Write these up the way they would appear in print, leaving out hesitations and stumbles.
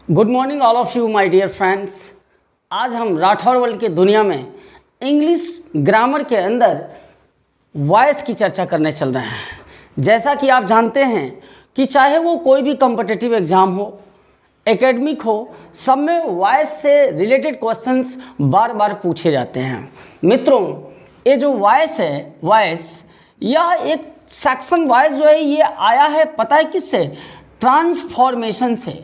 Good morning all of you my dear friends. आज हम Rathore world के दुनिया में इंग्लिश ग्रामर के अंदर वॉइस की चर्चा करने चल रहे हैं। जैसा कि आप जानते हैं कि चाहे वो कोई भी कॉम्पिटिटिव एग्ज़ाम हो, एकेडमिक हो, सब में वॉइस से रिलेटेड क्वेश्चंस बार बार पूछे जाते हैं। मित्रों, ये जो वॉइस है, यह एक सेक्शन वॉइस जो है ये आया है, पता है किससे? ट्रांसफॉर्मेशन से।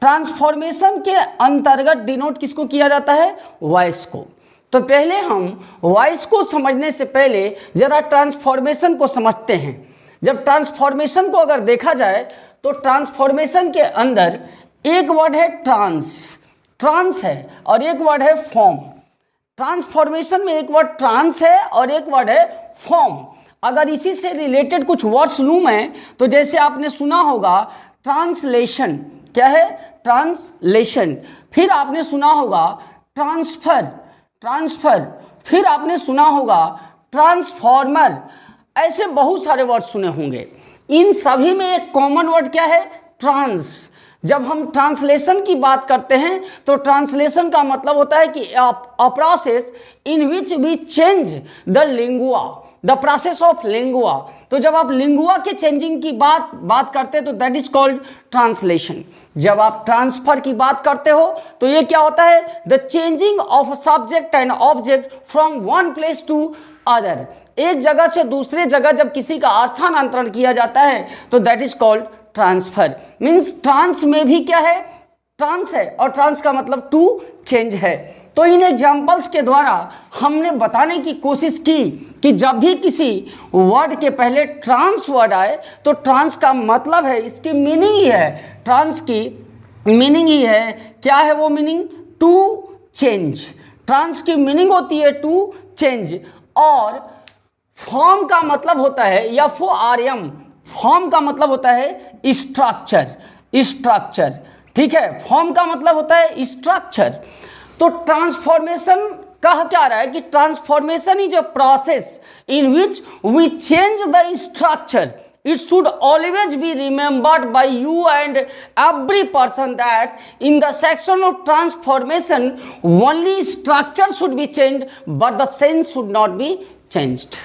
ट्रांसफॉर्मेशन के अंतर्गत डिनोट किसको किया जाता है? वॉइस को। तो पहले हम वॉइस को समझने से पहले जरा ट्रांसफॉर्मेशन को समझते हैं। जब ट्रांसफॉर्मेशन को अगर देखा जाए तो ट्रांसफॉर्मेशन के अंदर एक वर्ड है ट्रांस है और एक वर्ड है फॉर्म। ट्रांसफॉर्मेशन में एक वर्ड ट्रांस है और एक वर्ड है फॉर्म। अगर इसी से रिलेटेड कुछ वर्ड्स लूँ मैं, तो जैसे आपने सुना होगा ट्रांसलेशन। क्या है? ट्रांसलेशन। फिर आपने सुना होगा ट्रांसफर। फिर आपने सुना होगा ट्रांसफॉर्मर। ऐसे बहुत सारे वर्ड सुने होंगे। इन सभी में एक कॉमन वर्ड क्या है? ट्रांस। जब हम ट्रांसलेशन की बात करते हैं तो ट्रांसलेशन का मतलब होता है कि a process in which we change the lingua, the process of lingua. तो जब आप लिंगुआ के चेंजिंग की बात करते हैं तो दैट इज कॉल्ड ट्रांसलेशन। जब आप ट्रांसफर की बात करते हो तो ये क्या होता है? The changing of subject and object from one place to other. एक जगह से दूसरे जगह जब किसी का स्थानांतरण किया जाता है तो that is called transfer. Means trans में भी क्या है? ट्रांस है, और ट्रांस का मतलब टू चेंज है। तो इन एग्जाम्पल्स के द्वारा हमने बताने की कोशिश की कि जब भी किसी वर्ड के पहले ट्रांस वर्ड आए तो ट्रांस का मतलब है, इसकी मीनिंग ही है, ट्रांस की मीनिंग ही है, क्या है वो मीनिंग? To change. ट्रांस की मीनिंग होती है टू चेंज। और फॉर्म का मतलब होता है FORM। फॉर्म का मतलब होता है स्ट्रक्चर। ठीक है, फॉर्म का मतलब होता है स्ट्रक्चर। तो ट्रांसफॉर्मेशन कह क्या रहा है कि transformation is a process in which we change the structure. It should always be remembered by you and every person that in the section of transformation only structure should be changed but the sense should not be changed.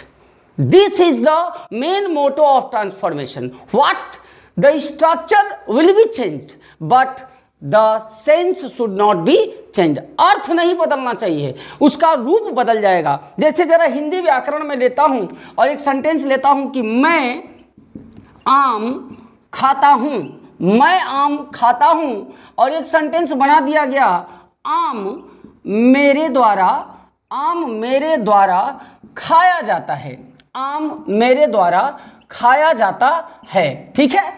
This is the main motto of transformation. What? The structure will be changed but the sense should not be changed. अर्थ नहीं बदलना चाहिए, उसका रूप बदल जाएगा। जैसे जरा हिंदी व्याकरण में लेता हूं और एक सेंटेंस लेता हूं कि मैं आम खाता हूं। मैं आम खाता हूं और एक सेंटेंस बना दिया गया, आम मेरे द्वारा खाया जाता है। आम मेरे द्वारा खाया जाता है। ठीक है,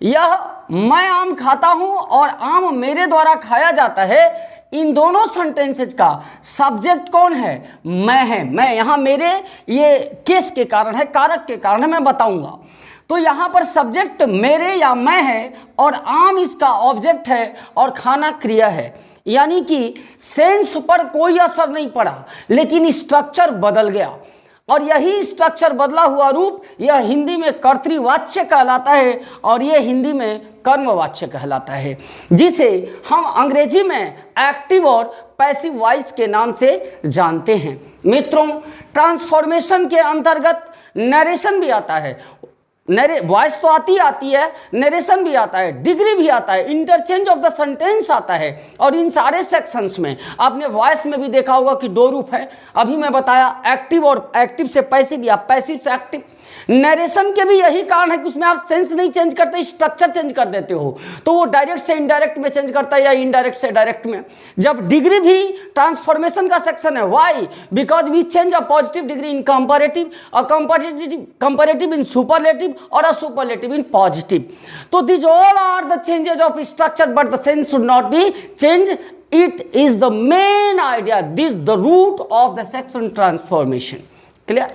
यह मैं आम खाता हूं और आम मेरे द्वारा खाया जाता है, इन दोनों सेंटेंसेज का सब्जेक्ट कौन है? मैं है। मैं यहाँ मेरे ये केस के कारण है, कारक के कारण है, मैं बताऊंगा। तो यहाँ पर सब्जेक्ट मेरे या मैं है और आम इसका ऑब्जेक्ट है और खाना क्रिया है। यानी कि सेंस पर कोई असर नहीं पड़ा लेकिन स्ट्रक्चर बदल गया, और यही स्ट्रक्चर बदला हुआ रूप यह हिंदी में कर्तृवाच्य कहलाता है और यह हिंदी में कर्मवाच्य कहलाता है, जिसे हम अंग्रेजी में एक्टिव और पैसिव वॉइस के नाम से जानते हैं। मित्रों, ट्रांसफॉर्मेशन के अंतर्गत नरेशन भी आता है। वॉइस तो आती है, नरेशन भी आता है, डिग्री भी आता है, इंटरचेंज ऑफ द सेंटेंस आता है। और इन सारे सेक्शंस में आपने वॉइस में भी देखा होगा कि दो रूप है। अभी मैं बताया एक्टिव, और एक्टिव से पैसिव या पैसिव से एक्टिव। नरेशन के भी यही कारण है कि उसमें आप सेंस नहीं चेंज करते, स्ट्रक्चर चेंज कर देते हो, तो वो डायरेक्ट से इनडायरेक्ट में चेंज करता है या इनडायरेक्ट से डायरेक्ट में। जब डिग्री भी ट्रांसफॉर्मेशन का सेक्शन है। Why? Because we change a positive degree in comparative, a comparative in superlative और a superlative in positive. So these all are the changes of structure but the sense should not be changed. It is the main idea, this the root of the section transformation. Clear?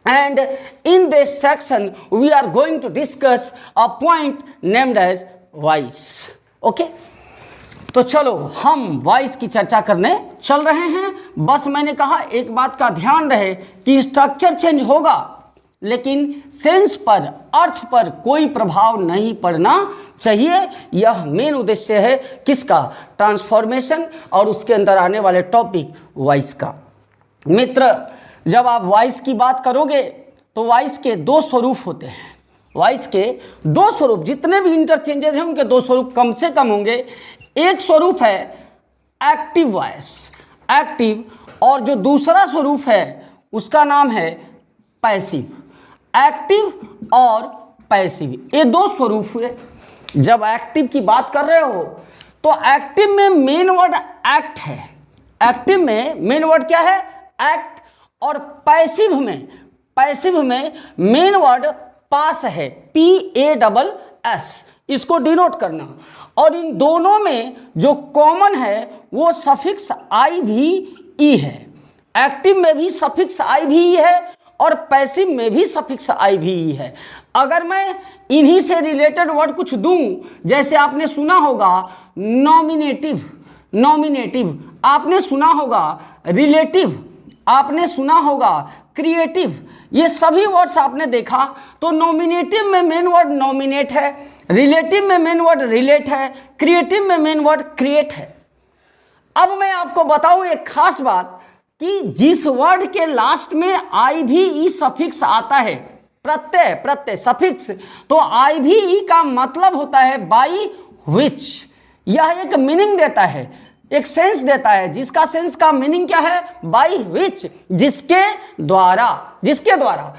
And in this section we are going to discuss a point named as voice. Okay? तो चलो हम voice की चर्चा करने चल रहे हैं। बस मैंने कहा एक बात का ध्यान रहे कि स्ट्रक्चर चेंज होगा लेकिन सेंस पर, अर्थ पर कोई प्रभाव नहीं पड़ना चाहिए। यह मेन उद्देश्य है किसका? ट्रांसफॉर्मेशन और उसके अंदर आने वाले टॉपिक वॉइस का। मित्र, जब आप वॉइस की बात करोगे तो वॉइस के दो स्वरूप होते हैं। वॉइस के दो स्वरूप, जितने भी इंटरचेंजेस हैं उनके दो स्वरूप कम से कम होंगे। एक स्वरूप है एक्टिव वॉइस, एक्टिव, और जो दूसरा स्वरूप है उसका नाम है पैसिव। एक्टिव और पैसिव, ये दो स्वरूप हुए। जब एक्टिव की बात कर रहे हो तो एक्टिव में मेन वर्ड एक्ट है, एक्टिव में मेन वर्ड क्या है? एक्ट। और पैसिव में मेन वर्ड पास है, PASS, इसको डिनोट करना। और इन दोनों में जो कॉमन है वो सफिक्स IVE है। एक्टिव में भी सफिक्स IVE है और पैसिव में भी सफिक्स IVE है। अगर मैं इन्हीं से रिलेटेड वर्ड कुछ दूं, जैसे आपने सुना होगा नॉमिनेटिव, आपने सुना होगा रिलेटिव, आपने सुना होगा क्रिएटिव, ये सभी वर्ड्स आपने देखा तो नॉमिनेटिव में मेन वर्ड नॉमिनेट है, रिलेटिव में मेन वर्ड रिलेट है, क्रिएटिव में मेन वर्ड क्रिएट है। अब मैं आपको बताऊं एक खास बात कि जिस वर्ड के लास्ट में IVE सफिक्स आता है, प्रत्यय सफिक्स, तो IVE का मतलब होता है बाई विच। यह एक मीनिंग देता है, एक सेंस देता है, जिसका सेंस का मीनिंग क्या है? बाई विच, जिसके द्वारा।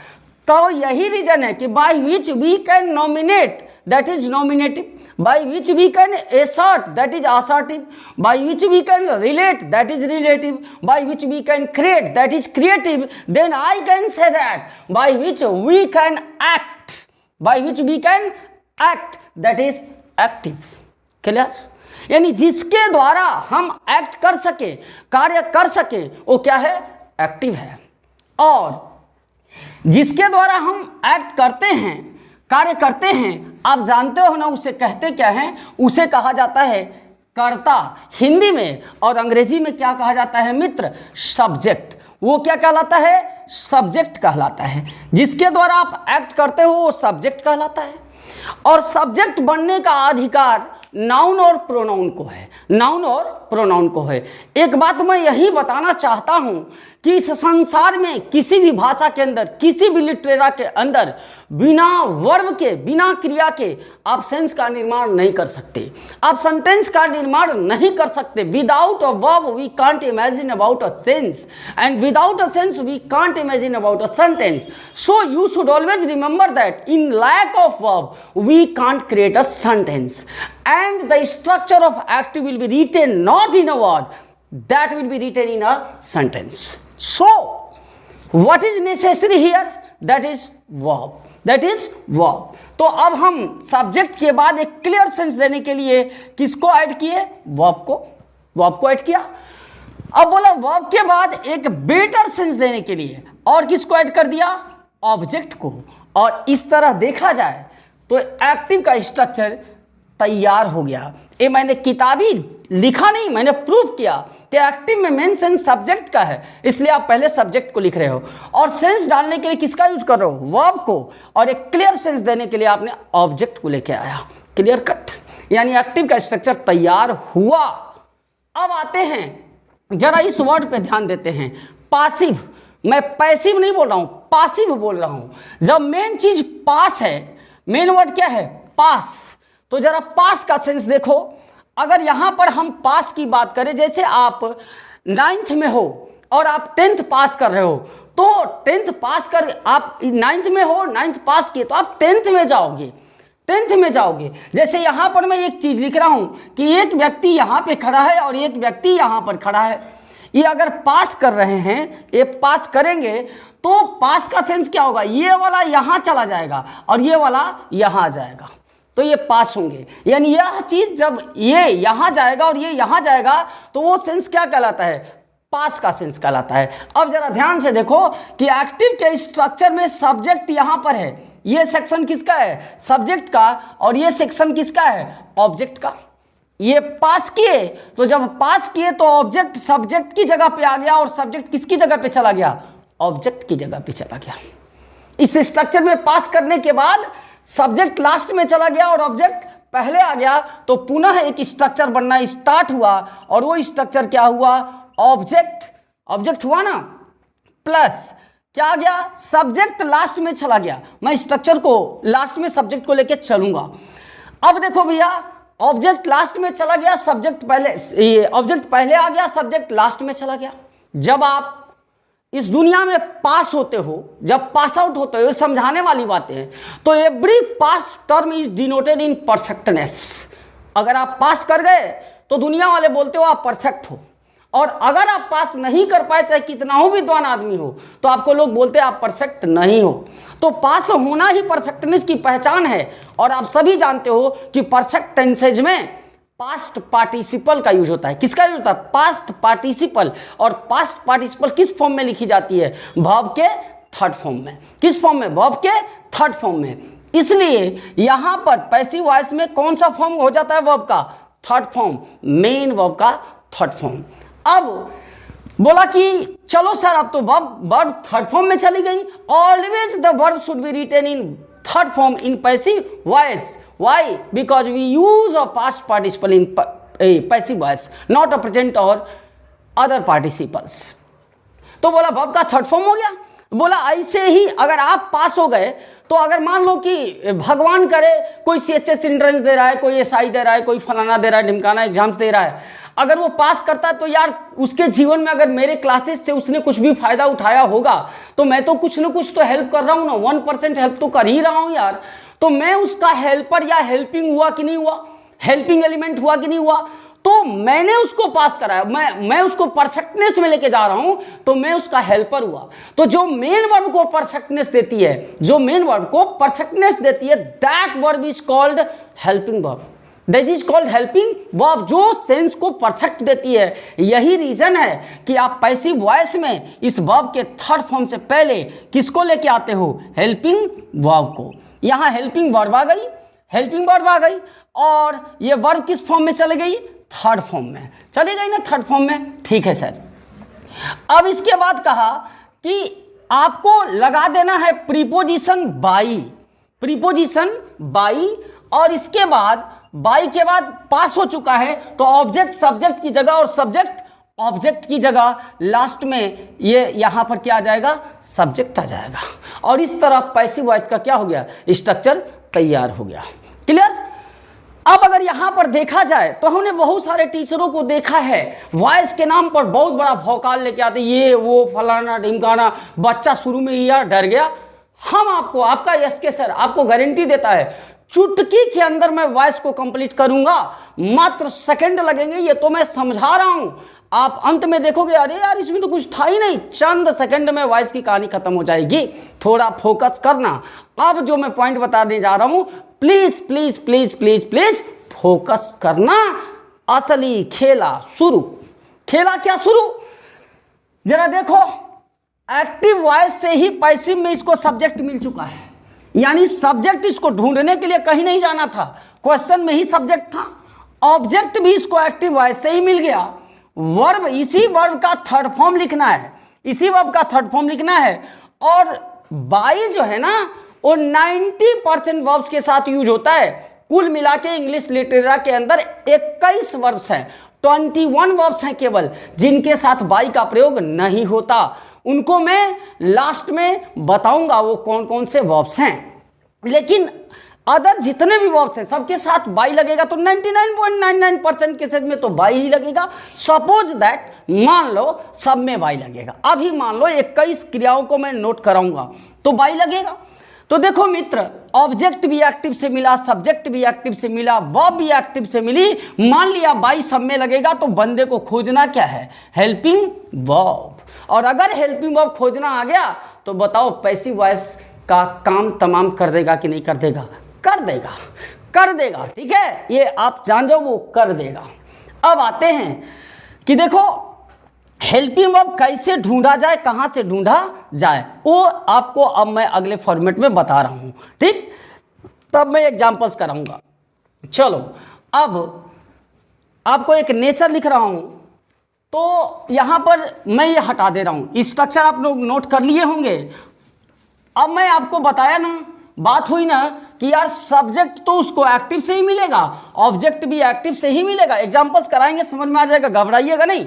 तो यही रीजन है कि by which we can nominate, that is nominative, by which we can assert, that is assertive, by which we can relate, that is relative, by which we can create, that is creative. Then I can say that by which we can act, that is active. Clear? यानी जिसके द्वारा हम act कर सके, कार्य कर सके, वो क्या है? एक्टिव है। और जिसके द्वारा हम एक्ट करते हैं, कार्य करते हैं, आप जानते हो ना उसे कहते क्या है? उसे कहा जाता है कर्ता हिंदी में, और अंग्रेजी में क्या कहा जाता है मित्र? सब्जेक्ट। वो क्या कहलाता है? सब्जेक्ट कहलाता है। जिसके द्वारा आप एक्ट करते हो वो सब्जेक्ट कहलाता है। और सब्जेक्ट बनने का अधिकार नाउन और प्रोनाउन को है। एक बात मैं यही बताना चाहता हूं कि इस संसार में किसी भी भाषा के अंदर, किसी भी लिटरेचर के अंदर बिना वर्ब के, बिना क्रिया के आप सेंस का निर्माण नहीं कर सकते, आप सेंटेंस का निर्माण नहीं कर सकते। Without a verb we can't imagine about a sense, and without a sense we can't imagine about a sentence. So you should always remember that in lack of verb we can't create a sentence, and the structure of active will be written not in a word, that will be written in a sentence. So what is necessary here? That is verb. तो अब हम subject के बाद एक clear sense देने के लिए किसको ऐड किए? वर्ब को ऐड किया। अब बोला वर्ब के बाद एक बेटर सेंस देने के लिए और किसको ऐड कर दिया? ऑब्जेक्ट को। और इस तरह देखा जाए तो एक्टिव का स्ट्रक्चर तैयार हो गया। ये मैंने किताबी लिखा नहीं, मैंने प्रूव किया कि एक्टिव में मेन सेंस सब्जेक्ट का है, इसलिए आप पहले सब्जेक्ट को लिख रहे हो और सेंस डालने के लिए किसका यूज कर रहे हो? वर्ब को। और एक क्लियर सेंस देने के लिए आपने ऑब्जेक्ट को लेके आया। क्लियर कट, यानी एक्टिव का स्ट्रक्चर तैयार हुआ। अब आते हैं, जरा इस वर्ड पे ध्यान देते हैं, पासिव। मैं पैसिव नहीं बोल रहा हूं, पासिव बोल रहा हूं। जब मेन चीज पास है, मेन वर्ड क्या है? पास। तो जरा पास का सेंस देखो। अगर यहां पर हम पास की बात करें, जैसे आप 9th में हो और आप 10th पास कर रहे हो, तो 10th पास कर, आप 9th में हो, 9th पास किए, तो आप 10th में जाओगे। जैसे यहां पर मैं एक चीज लिख रहा हूं कि एक व्यक्ति यहां पे खड़ा है और एक व्यक्ति यहां पर खड़ा है। ये अगर पास कर रहे हैं, ये पास करेंगे, तो पास का सेंस क्या होगा? ये वाला यहां चला जाएगा और ये वाला यहां आ जाएगा, तो ये पास होंगे। यानी यह चीज जब ये यहां जाएगा और ये यहां जाएगा तो वो सेंस क्या कहलाता है? पास का सेंस कहलाता है। अब जरा ध्यान से देखो कि एक्टिव के स्ट्रक्चर में सब्जेक्ट यहां पर है, ये सेक्शन किसका है? सब्जेक्ट का, और ये सेक्शन किसका है? ऑब्जेक्ट का। ये पास किए, तो जब पास किए तो ऑब्जेक्ट सब्जेक्ट की जगह पे आ गया और सब्जेक्ट किसकी जगह पे चला गया? ऑब्जेक्ट की जगह पे चला गया। इस स्ट्रक्चर में पास करने के बाद सब्जेक्ट लास्ट में चला गया और ऑब्जेक्ट पहले आ गया, तो पुनः एक स्ट्रक्चर बनना स्टार्ट हुआ, और वो स्ट्रक्चर क्या हुआ, ऑब्जेक्ट। ऑब्जेक्ट हुआ ना, प्लस क्या आ गया, सब्जेक्ट लास्ट में चला गया। मैं स्ट्रक्चर को लास्ट में सब्जेक्ट को लेके चलूंगा। अब देखो भैया, ऑब्जेक्ट लास्ट में चला गया, सब्जेक्ट पहले, ये ऑब्जेक्ट पहले आ गया, सब्जेक्ट लास्ट में चला गया। जब आप इस दुनिया में पास होते हो, जब पास आउट होते हो, ये समझाने वाली बातें हैं। तो every pass term is denoted in perfectness. अगर आप पास कर गए तो दुनिया वाले बोलते हो आप परफेक्ट हो, और अगर आप पास नहीं कर पाए, चाहे कितना हो विद्वान आदमी हो, तो आपको लोग बोलते हैं आप परफेक्ट नहीं हो। तो पास होना ही परफेक्टनेस की पहचान है। और आप सभी जानते हो कि परफेक्ट टेंसेज में पास्ट पार्टिसिपल का यूज होता है। किसका यूज होता है, पास्ट पार्टिसिपल। और पास्ट पार्टिसिपल किस फॉर्म में लिखी जाती है, वर्ब के थर्ड फॉर्म में। किस फॉर्म में, वर्ब के थर्ड फॉर्म में। इसलिए यहां पर पैसिव वॉइस में कौन सा फॉर्म हो जाता है, वर्ब का थर्ड फॉर्म, मेन वर्ब का थर्ड फॉर्म। अब बोला कि चलो सर अब तो वर्ब थर्ड फॉर्म में चली गई। Always the verb should be written in third form in passive voice. Why? Because we use a past participle in passive voice, not a present or other participles. तो बोला verb का third form हो गया। बोला ऐसे ही अगर आप पास हो गए, तो अगर मान लो कि भगवान करे कोई CHS एंट्रेंस दे रहा है, कोई SI दे रहा है, कोई फलाना दे रहा है, ढिमकाना एग्जाम्स दे रहा है, अगर वो पास करता है तो यार उसके जीवन में अगर मेरे क्लासेस से उसने कुछ भी फायदा उठाया होगा, तो मैं तो कुछ ना कुछ तो हेल्प कर रहा हूँ ना, 1% हेल्प तो कर ही रहा हूँ यार। तो मैं उसका हेल्पर या हेल्पिंग हुआ कि नहीं हुआ, हेल्पिंग एलिमेंट हुआ कि नहीं हुआ, तो मैंने उसको पास कराया, मैं उसको परफेक्टनेस में लेके जा रहा हूं, तो मैं उसका हेल्पर हुआ। तो जो मेन वर्ब को परफेक्टनेस देती है, जो मेन वर्ब को परफेक्टनेस देती है, that verb is called helping verb. That is called helping verb, जो सेंस को परफेक्ट देती है। यही रीजन है कि आप पैसिव वॉइस में इस वर्ब के थर्ड फॉर्म से पहले किसको लेके आते हो, हेल्पिंग वर्ब को। यहां हेल्पिंग वर्ब आ गई, हेल्पिंग वर्ब आ गई, और ये वर्ब किस फॉर्म में चली गई, थर्ड फॉर्म में चली गई ना, थर्ड फॉर्म में। ठीक है सर। अब इसके बाद कहा कि आपको लगा देना है प्रीपोजिशन बाई, प्रीपोजिशन बाई, और इसके बाद बाई के बाद पास हो चुका है, तो ऑब्जेक्ट सब्जेक्ट की जगह और सब्जेक्ट ऑब्जेक्ट की जगह लास्ट में ये यहां पर क्या आ जाएगा, सब्जेक्ट आ जाएगा। और इस तरह पैसिव वॉइस का क्या हो गया, स्ट्रक्चर तैयार हो गया। क्लियर। अब अगर यहां पर देखा जाए तो हमने बहुत सारे टीचरों को देखा है, वॉइस के नाम पर बहुत बड़ा भौकाल लेके आते, ये वो फलाना ढिमकाना, बच्चा शुरू में ही यार डर गया। हम आपको, आपका SK सर आपको गारंटी देता है, चुटकी के अंदर मैं वॉइस को कंप्लीट करूंगा, मात्र सेकंड लगेंगे, ये तो मैं समझा रहा हूं। आप अंत में देखोगे अरे यार इसमें तो कुछ था ही नहीं, चंद सेकंड में वॉइस की कहानी खत्म हो जाएगी। थोड़ा फोकस करना। अब जो मैं पॉइंट बताने जा रहा हूं, please please please please please focus करना। असली खेला शुरू। खेला क्या शुरू, जरा देखो, एक्टिव वॉइस से ही पैसिव में इसको सब्जेक्ट मिल चुका है, यानी सब्जेक्ट इसको ढूंढने के लिए कहीं नहीं जाना था, क्वेश्चन में ही सब्जेक्ट था। ऑब्जेक्ट भी इसको एक्टिव वॉइस से ही मिल गया। वर्ब, इसी वर्ब का थर्ड फॉर्म लिखना है, इसी वर्ब का थर्ड फॉर्म लिखना है। और बाई जो है ना, वो 90% वर्ब्स के साथ यूज होता है। कुल मिला के इंग्लिश लिटरेचर के अंदर 21 वर्ब्स हैं, 21 वर्ब्स हैं केवल जिनके साथ बाई का प्रयोग नहीं होता। उनको मैं लास्ट में बताऊंगा वो कौन कौन से वर्ब्स हैं। लेकिन अदर जितने भी वर्ब्स हैं सबके साथ बाई लगेगा, तो 99.99% केसेज में तो बाई ही लगेगा। सपोज दैट, मान लो सब में बाई लगेगा। अभी मान लो 21 क्रियाओं को मैं नोट कराऊंगा तो बाई लगेगा। तो देखो मित्र, ऑब्जेक्ट भी एक्टिव से मिला, सब्जेक्ट भी एक्टिव से मिला, वर्ब भी एक्टिव से मिली। मान लिया बाई सब में लगेगा, तो बंदे को खोजना क्या है, हेल्पिंग वर्ब। और अगर हेल्पिंग वर्ब खोजना आ गया तो बताओ पैसिव वॉइस का काम तमाम कर देगा कि नहीं कर देगा, कर देगा, कर देगा। ठीक है, ये आप जान जाओ, वो कर देगा। अब आते हैं कि देखो हेल्पिंग वर्ब कैसे ढूंढा जाए, कहां से ढूंढा जाए, वो आपको अब मैं अगले फॉर्मेट में बता रहा हूं। ठीक, तब मैं एग्जांपल्स कराऊंगा। चलो, अब आपको एक नेचर लिख रहा हूं, तो यहां पर मैं ये हटा दे रहा हूं। स्ट्रक्चर आप लोग नोट कर लिए होंगे। अब मैं आपको बताया ना, बात हुई ना कि यार सब्जेक्ट तो उसको एक्टिव से ही मिलेगा, ऑब्जेक्ट भी एक्टिव से ही मिलेगा। एग्जांपल्स कराएंगे समझ में आ जाएगा, घबराइएगा नहीं।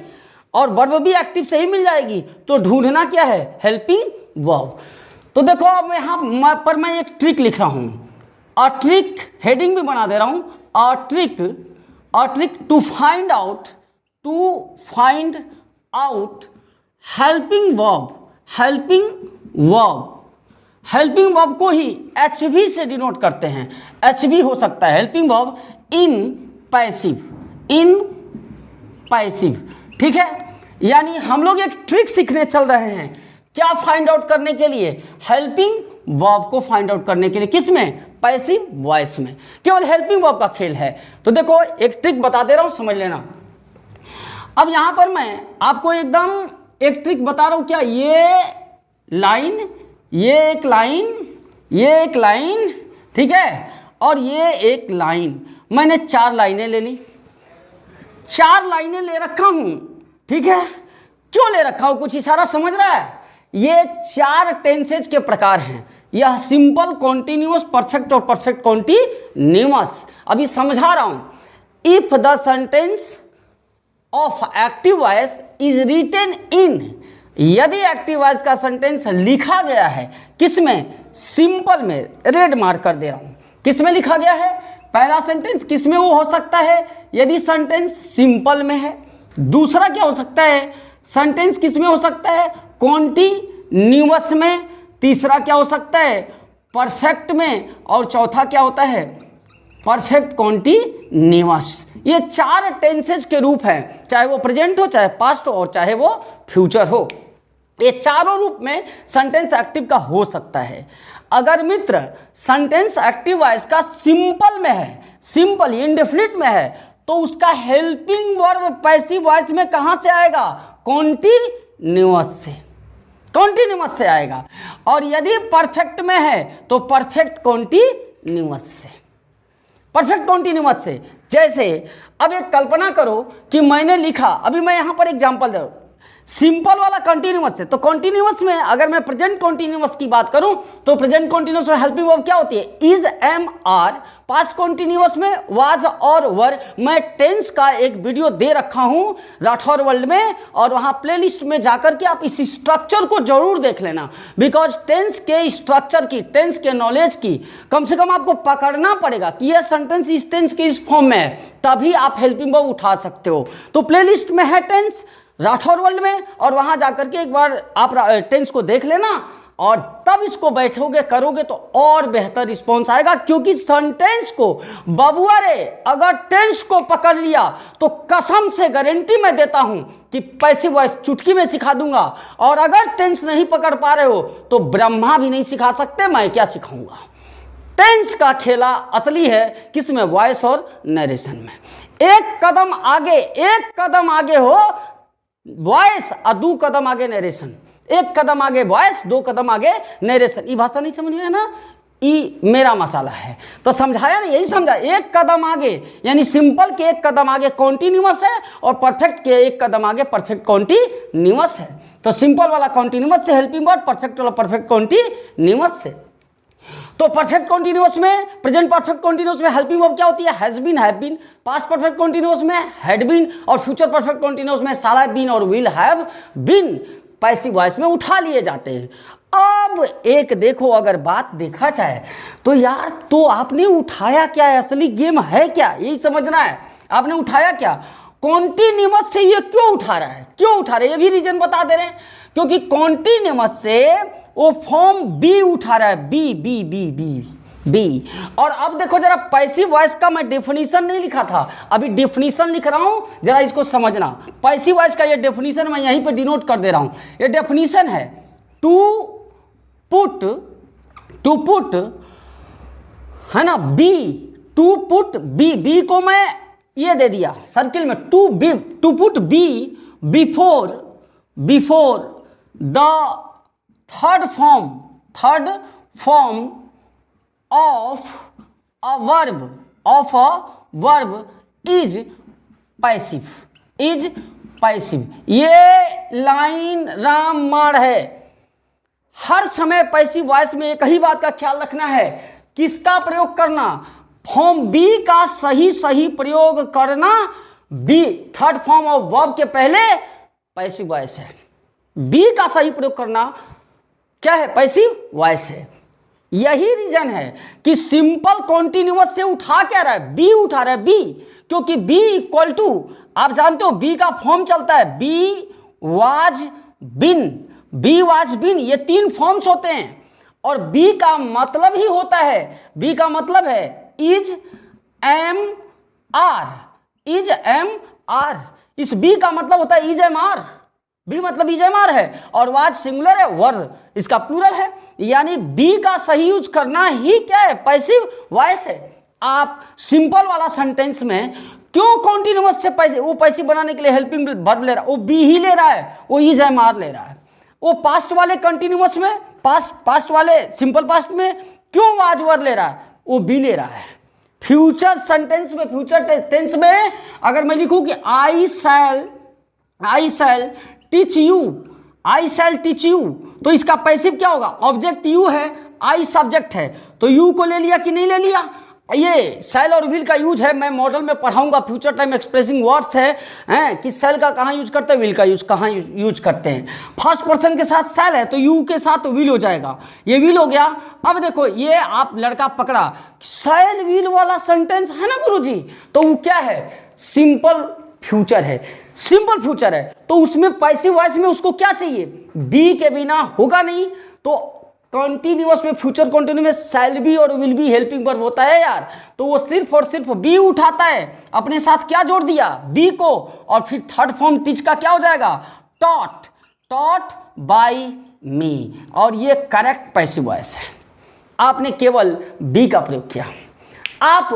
और वर्ब भी एक्टिव से ही मिल जाएगी। तो ढूंढना क्या है, हेल्पिंग वर्ब। तो देखो अब यहाँ पर मैं एक ट्रिक लिख रहा हूँ, अ ट्रिक, हेडिंग भी बना दे रहा हूँ, a trick to find out helping verb को ही HV से डिनोट करते हैं। HV हो सकता है हेल्पिंग वर्ब इन पैसिव, ठीक है। यानी हम लोग एक ट्रिक सीखने चल रहे हैं, क्या फाइंड आउट करने के लिए, हेल्पिंग वर्ब को फाइंड आउट करने के लिए। किसमें, पैसिव वॉइस में। केवल हेल्पिंग वर्ब का खेल है। तो देखो एक ट्रिक बता दे रहा हूं, समझ लेना। अब यहां पर मैं आपको एकदम एक ट्रिक बता रहा हूं, क्या ये एक लाइन, ठीक है, और ये एक लाइन, मैंने 4 लाइनें ले ली, 4 लाइनें ले रखा हूं, ठीक है। क्यों ले रखा हूं, कुछ इशारा समझ रहा है। ये 4 टेंसेज के प्रकार हैं, यह सिंपल, कॉन्टिन्यूअस, परफेक्ट और परफेक्ट कॉन्टिन्यूअस। अभी समझा रहा हूं। If the sentence of active voice is written in, यदि एक्टिव वॉइस का सेंटेंस लिखा गया है, किसमें, सिंपल में, रेड मार्क कर दे रहा हूं, किसमें लिखा गया है, पहला सेंटेंस किसमें वो हो सकता है, यदि सेंटेंस सिंपल में है। दूसरा क्या हो सकता है, सेंटेंस किसमें हो सकता है, कॉन्टिन्यूअस में। तीसरा क्या हो सकता है, परफेक्ट में। और चौथा क्या होता है, परफेक्ट कॉन्टिन्यूअस। ये 4 टेंसेज के रूप हैं, चाहे वो प्रेजेंट हो, चाहे पास्ट हो, और चाहे वो फ्यूचर हो। ये चारों रूप में सेंटेंस एक्टिव का हो सकता है। अगर मित्र सेंटेंस एक्टिव वॉइस का सिंपल में है, सिंपल इंडेफिनिट में है, तो उसका हेल्पिंग वर्ब पैसिव वॉइस में कहां से आएगा, कॉन्टिन्यूअस से आएगा। और यदि परफेक्ट में है तो परफेक्ट कॉन्टिन्यूअस से। जैसे अब एक कल्पना करो कि मैंने लिखा, अभी मैं यहां पर एग्जांपल दे रहा हूं, सिंपल वाला कंटिन्यूअस है। तो कंटिन्यूअस में अगर मैं प्रेजेंट कंटिन्यूअस की बात करूं तो प्रेजेंट कंटिन्यूअस में हेल्पिंग वर्ब क्या होती है, is, am, are. Past continuous में वाज और वर। मैं टेंस का एक वीडियो दे रखा हूं राठौर वर्ल्ड में, और वहां प्लेलिस्ट में जाकर के आप इस स्ट्रक्चर को जरूर देख लेना। बिकॉज टेंस के स्ट्रक्चर की, टेंस के नॉलेज की कम से कम आपको पकड़ना पड़ेगा कि यह सेंटेंस इस टेंस के इस फॉर्म में है, तभी आप हेल्पिंग वर्ब उठा सकते हो। तो प्लेलिस्ट में है टेंस राठौर वर्ल्ड में, और वहां जाकर के एक बार आप टेंस को देख लेना, और तब इसको बैठोगे करोगे तो और बेहतर रिस्पॉन्स आएगा। क्योंकि सेंटेंस को बबुआ रे अगर टेंस को पकड़ लिया तो कसम से गारंटी मैं देता हूं कि पैसिव वॉइस चुटकी में सिखा दूंगा। और अगर टेंस नहीं पकड़ पा रहे हो तो ब्रह्मा भी नहीं सिखा सकते, मैं क्या सिखाऊंगा। टेंस का खेला असली है किसमें, वॉइस और नरेशन में। एक कदम आगे हो वॉइस और 2 कदम आगे नरेशन, 1 कदम आगे वॉइस 2 कदम आगे नरेशन। ये भाषा नहीं समझ में है ना, ये मेरा मसाला है। तो समझाया ना, यही समझा। 1 कदम आगे यानी सिंपल के 1 कदम आगे कॉन्टिन्यूअस है, और परफेक्ट के 1 कदम आगे परफेक्ट कॉन्टिन्यूअस है। तो सिंपल वाला कॉन्टिन्यूअस से हेल्पिंग वर्ब, परफेक्ट वाला परफेक्ट कॉन्टिन्यूअस से। तो परफेक्ट कॉन्टिन्यूअस में, प्रेजेंट परफेक्ट कॉन्टिन्यूअस में हेल्पिंग वर्ब क्या होती है, has been, have been. Past perfect continuous में हैड बीन, और फ्यूचर परफेक्ट कॉन्टिन्यूअस में शैल हैव बीन और will have been passive voice में उठा लिए जाते हैं। अब एक देखो, अगर बात देखा जाए तो यार, तो आपने उठाया क्या है, असली गेम है क्या, यही समझना है। आपने उठाया क्या, कॉन्टिन्यूअस से ये क्यों उठा रहा है, ये भी रीजन बता दे रहे हैं। क्योंकि कॉन्टिन्यूअस से वो फॉर्म बी उठा रहा है, बी। और अब देखो जरा, पैसिव वॉइस का मैं डेफिनेशन नहीं लिखा था, अभी डेफिनेशन लिख रहा हूं, जरा इसको समझना। पैसिव वॉइस का ये डेफिनेशन मैं यहीं पे डिनोट कर दे रहा हूं। ये डेफिनेशन है टू पुट है ना, टू पुट बी को मैं ये दे दिया सर्किल में, to put be before the third form of a verb is passive. ये लाइन राममाण है, हर समय पैसिव वॉइस में एक ही बात का ख्याल रखना है, किसका प्रयोग करना, फॉर्म बी का सही सही प्रयोग करना। Be third form of verb के पहले पैसिव वॉइस है, बी का सही प्रयोग करना क्या है, पैसिव वॉइस है। यही रीजन है कि सिंपल कॉन्टिन्यूअस से उठा क्या रहा है, बी उठा रहा है, बी, क्योंकि बी इक्वल टू, आप जानते हो बी का फॉर्म चलता है be was been, be was been, ये 3 फॉर्म्स होते हैं और बी का मतलब ही होता है, बी का मतलब है is am are, is am are, इस बी का मतलब होता है इज एम आर, बी मतलब इज एम आर है और वाज सिंगुलर है, वर इसका प्लूरल है, यानी बी का सही यूज करना ही क्या है, पैसिव वॉइस है। आप सिंपल वाला सेंटेंस में क्यों कॉन्टिन्यूअस से पैसे, वो पैसिव बनाने के लिए हेल्पिंग वर्ब ले रहा है, वो बी ही ले रहा है, वो इज एम आर ले रहा है। वो पास्ट वाले कंटिन्यूअस में, पास्ट वाले सिंपल पास्ट में क्यों वाज वर ले रहा है, वो बी ले रहा है। फ्यूचर सेंटेंस में, फ्यूचर टेंस में अगर मैं लिखूं कि I shall teach you, I shall teach you, तो इसका पैसिव क्या होगा, ऑब्जेक्ट यू है, आई सब्जेक्ट है, तो यू को ले लिया कि नहीं ले लिया। ये शैल और विल का यूज है, मैं मॉडल में पढ़ाऊंगा, फ्यूचर टाइम एक्सप्रेसिंग वर्ड्स है कि शैल का कहाँ यूज करते हैं, विल का यूज कहाँ यूज करते हैं। फर्स्ट पर्सन के साथ शैल है तो यू के साथ विल हो जाएगा, ये विल हो गया। अब देखो ये आप लड़का पकड़ा, शैल विल वाला सेंटेंस है ना गुरुजी, तो वो क्या है, सिंपल फ्यूचर है, सिंपल फ्यूचर है, तो उसमें पैसिव वॉइस में उसको क्या चाहिए, बी के बिना होगा नहीं। तो कॉन्टिन्यूअस में, फ्यूचर कॉन्टिन्यूअस में शैल बी और विल बी हेल्पिंग वर्ब होता है यार, तो वो सिर्फ और सिर्फ बी उठाता है, अपने साथ क्या जोड़ दिया, बी को, और फिर थर्ड फॉर्म टीच का क्या हो जाएगा, टॉट, टॉट बाय मी, और ये करेक्ट पैसिव वॉइस है। आपने केवल बी का प्रयोग किया। आप